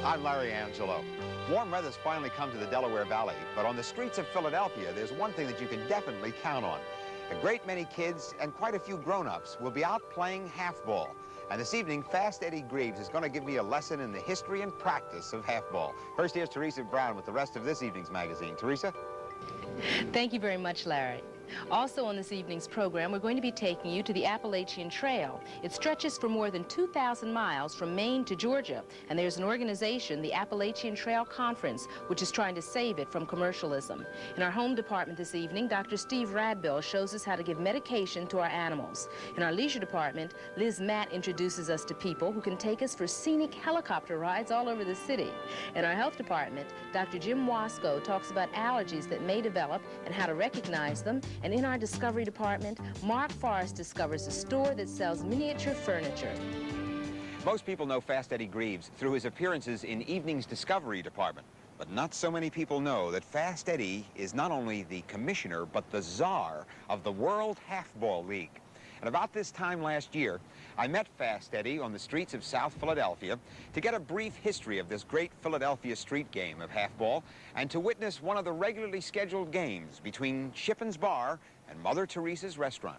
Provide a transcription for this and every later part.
I'm Larry Angelo. Warm weather's finally come to the Delaware Valley, but on the streets of Philadelphia, there's one thing that you can definitely count on. A great many kids and quite a few grown-ups will be out playing half-ball. And this evening, Fast Eddie Greaves is going to give me a lesson in the history and practice of half-ball. First, here's Teresa Brown with the rest of this evening's magazine. Teresa? Thank you very much, Larry. Also on this evening's program, we're going to be taking you to the Appalachian Trail. It stretches for more than 2,000 miles from Maine to Georgia, and there's an organization, the Appalachian Trail Conference, which is trying to save it from commercialism. In our home department this evening, Dr. Steve Radbill shows us how to give medication to our animals. In our leisure department, Liz Matt introduces us to people who can take us for scenic helicopter rides all over the city. In our health department, Dr. Jim Wasco talks about allergies that may develop and how to recognize them. And in our discovery department, Mark Forrest discovers a store that sells miniature furniture. Most people know Fast Eddie Greaves through his appearances in evening's discovery department. But not so many people know that Fast Eddie is not only the commissioner, but the czar of the World Half-Ball League. And about this time last year, I met Fast Eddie on the streets of South Philadelphia to get a brief history of this great Philadelphia street game of half-ball and to witness one of the regularly scheduled games between Shippen's Bar and Mother Teresa's restaurant.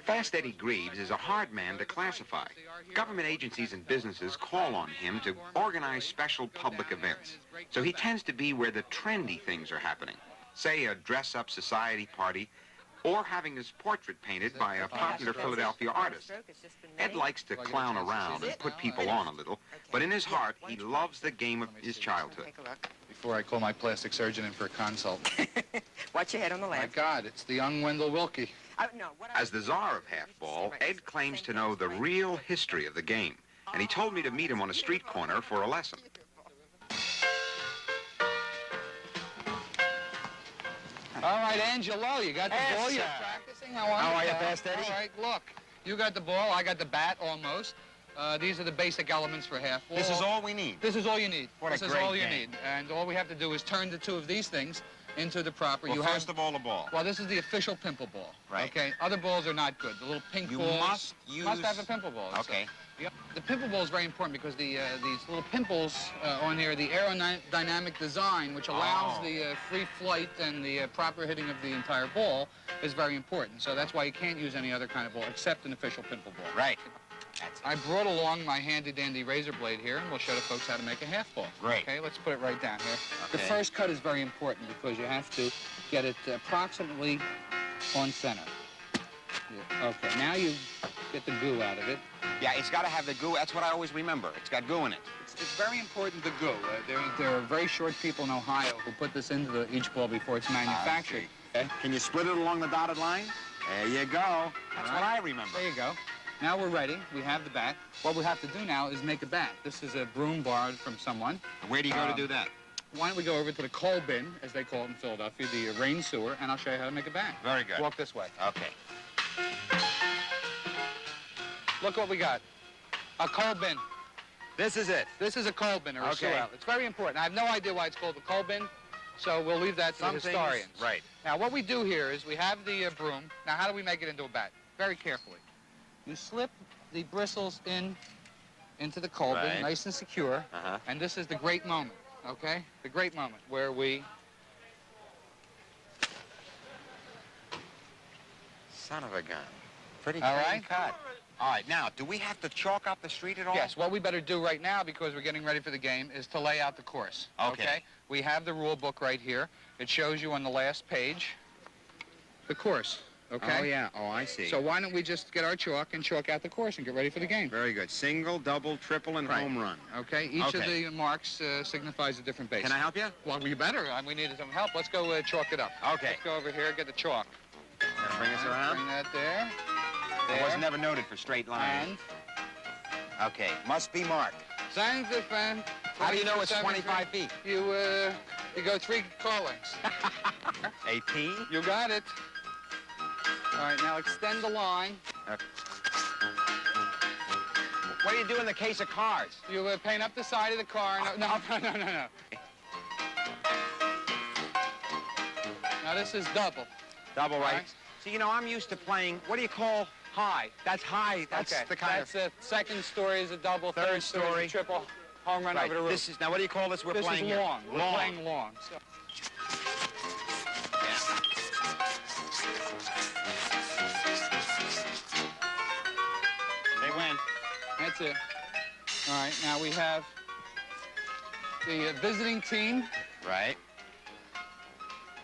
Fast Eddie Greaves is a hard man to classify. Government agencies and businesses call on him to organize special public events. So he tends to be where the trendy things are happening. Say a dress-up society party, or having his portrait painted by a popular Philadelphia artist. Ed likes to clown around and put people on a little, but in his heart, he loves the game of his childhood. Before I call my plastic surgeon in for a consult. Watch your head on the left. My God, it's the young Wendell Wilkie. As the czar of half-ball, Ed claims to know the real history of the game, and he told me to meet him on a street corner for a lesson. All right, Angelo, you got the ball? You're practicing? How are you, Fast Eddie? All right, look. You got the ball, I got the bat, almost. These are the basic elements for half-ball. This is all we need. This is all you need. What a this great is all you game. need. And all we have to do is turn the two of these things into the proper. Well, first of all, the ball. Well, this is the official pimple ball. Right. Okay. Other balls are not good. The little pink You balls must have a pimple ball. Okay. Yep. The pimple ball is very important because these little pimples on here, the aerodynamic design, which allows the free flight and the proper hitting of the entire ball, is very important. So that's why you can't use any other kind of ball except an official pimple ball. Right. I brought along my handy-dandy razor blade here, and we'll show the folks how to make a half ball. Great. Okay, let's put it right down here. Okay. The first cut is very important because you have to get it approximately on center. Yeah. Okay, now you get the goo out of it. Yeah, it's got to have the goo. That's what I always remember. It's got goo in it. It's very important, the goo. There are very short people in Ohio who put this into each ball before it's manufactured. Okay. Can you split it along the dotted line? There you go. That's what I remember. There you go. Now we're ready. We have the bat. What we have to do now is make a bat. This is a broom borrowed from someone. And where do you go to do that? Why don't we go over to the coal bin, as they call it in Philadelphia, the rain sewer, and I'll show you how to make a bat. Very good. Walk this way. Okay. Look what we got. A coal bin. This is it. This is a coal bin or a sewer outlet. It's very important. I have no idea why it's called the coal bin, so we'll leave that to the historians. Right. Now, what we do here is we have the broom. Now, how do we make it into a bat? Very carefully. You slip the bristles into the coal bin, nice and secure, and this is the great moment, okay? The great moment where we... Son of a gun. Pretty clean cut. All right, now, do we have to chalk up the street at all? Yes, what we better do right now, because we're getting ready for the game, is to lay out the course, okay? We have the rule book right here. It shows you on the last page the course. Okay? Oh, yeah. Oh, I see. So why don't we just get our chalk and chalk out the course and get ready for the game? Very good. Single, double, triple, and home run. Okay. Each of the marks signifies a different base. Can I help you? Well, you better. We needed some help. Let's go chalk it up. Okay. Let's go over here, get the chalk. Bring us around. Bring that there. I was never noted for straight lines. And? Okay. Must be marked. Signs the fan. How do you know it's 25 feet? You go 3 car lengths. A P? You got it. All right, now extend the line. What do you do in the case of cars? You paint up the side of the car. No. Now this is double. Double, right? So, you know, I'm used to playing, what do you call high? That's high. That's the kind That's the second story is a double, third story is a triple. home run Right. over the roof. This is, now what do you call this we're This playing is here? long. We're playing long. So. They win. That's it. All right, now we have the visiting team, Right.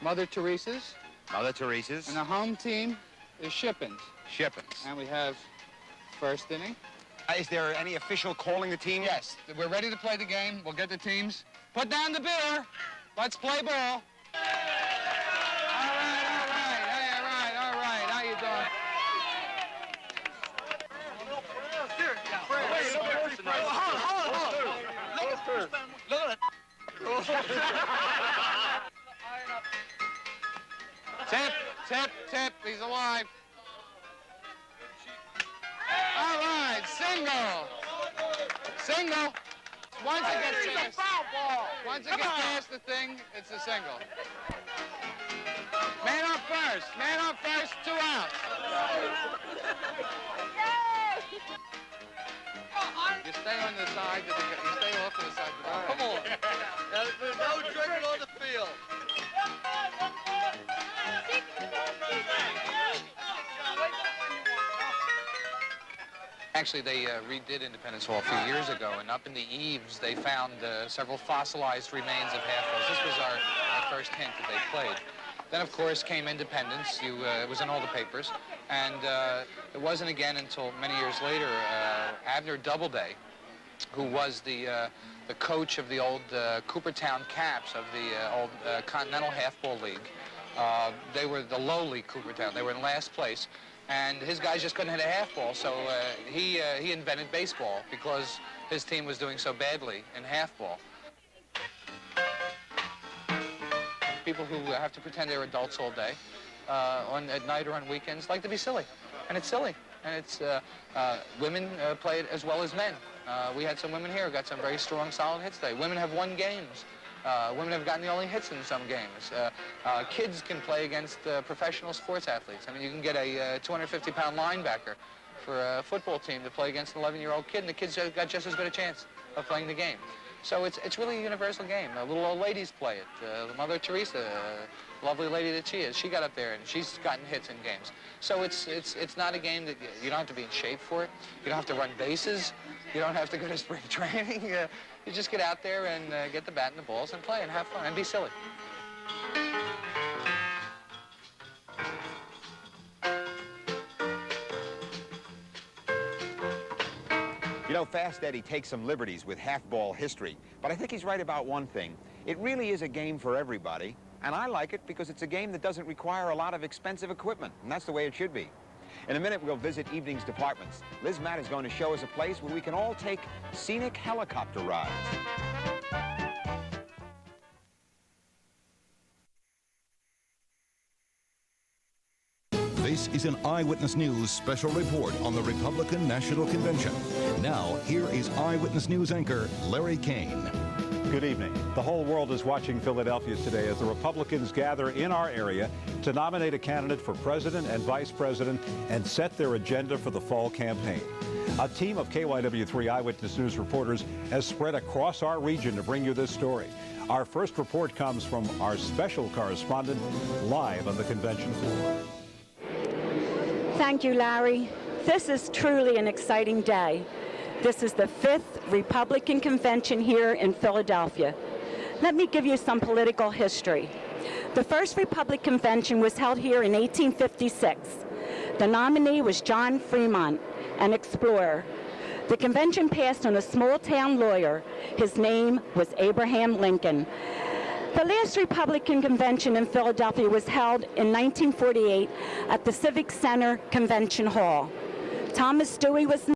Mother Teresa's, Mother Teresa's. and the home team is Shippens. Shippens. And we have first inning. Is there any official calling the team? Yes, we're ready to play the game. We'll get the teams. Put down the beer. Let's play ball. All right. How you doing? Tip. He's alive. All right, single. Once it gets past the thing, it's a single. Man up first, 2 outs. You stay on the side, you stay off to the side. Come on. There's no drinking on the field. Actually, they redid Independence Hall a few years ago, and up in the eaves, they found several fossilized remains of half-balls. This was our first hint that they played. Then, of course, came Independence. It was in all the papers. And it wasn't again until many years later, Abner Doubleday, who was the coach of the old Coopertown Caps of the old Continental Half-Ball League. They were the lowly Coopertown. They were in last place. And his guys just couldn't hit a half-ball, so he invented baseball because his team was doing so badly in half-ball. People who have to pretend they're adults all day, at night or on weekends, like to be silly. And it's silly. And it's women play it as well as men. We had some women here who got some very strong, solid hits today. Women have won games. Women have gotten the only hits in some games. Kids can play against professional sports athletes. I mean, you can get a 250-pound linebacker for a football team to play against an 11-year-old kid, and the kid's got just as good a chance of playing the game. So it's really a universal game. Little old ladies play it. Mother Teresa, lovely lady that she is, she got up there and she's gotten hits in games. So it's not a game that you don't have to be in shape for it. You don't have to run bases. You don't have to go to spring training. You just get out there and get the bat and the balls and play and have fun and be silly. You know, Fast Eddie takes some liberties with half-ball history, but I think he's right about one thing. It really is a game for everybody, and I like it because it's a game that doesn't require a lot of expensive equipment, and that's the way it should be. In a minute, we'll visit Evening's Departments. Liz Matt is going to show us a place where we can all take scenic helicopter rides. This is an Eyewitness News special report on the Republican National Convention. Now, here is Eyewitness News anchor Larry Kane. Good evening. The whole world is watching Philadelphia today as the Republicans gather in our area to nominate a candidate for president and vice president and set their agenda for the fall campaign. A team of KYW3 Eyewitness News reporters has spread across our region to bring you this story. Our first report comes from our special correspondent live on the convention floor. Thank you, Larry. This is truly an exciting day. This is the 5th Republican convention here in Philadelphia. Let me give you some political history. The first Republican convention was held here in 1856. The nominee was John Fremont, an explorer. The convention passed on a small-town lawyer. His name was Abraham Lincoln. The last Republican convention in Philadelphia was held in 1948 at the Civic Center Convention Hall. Thomas Dewey was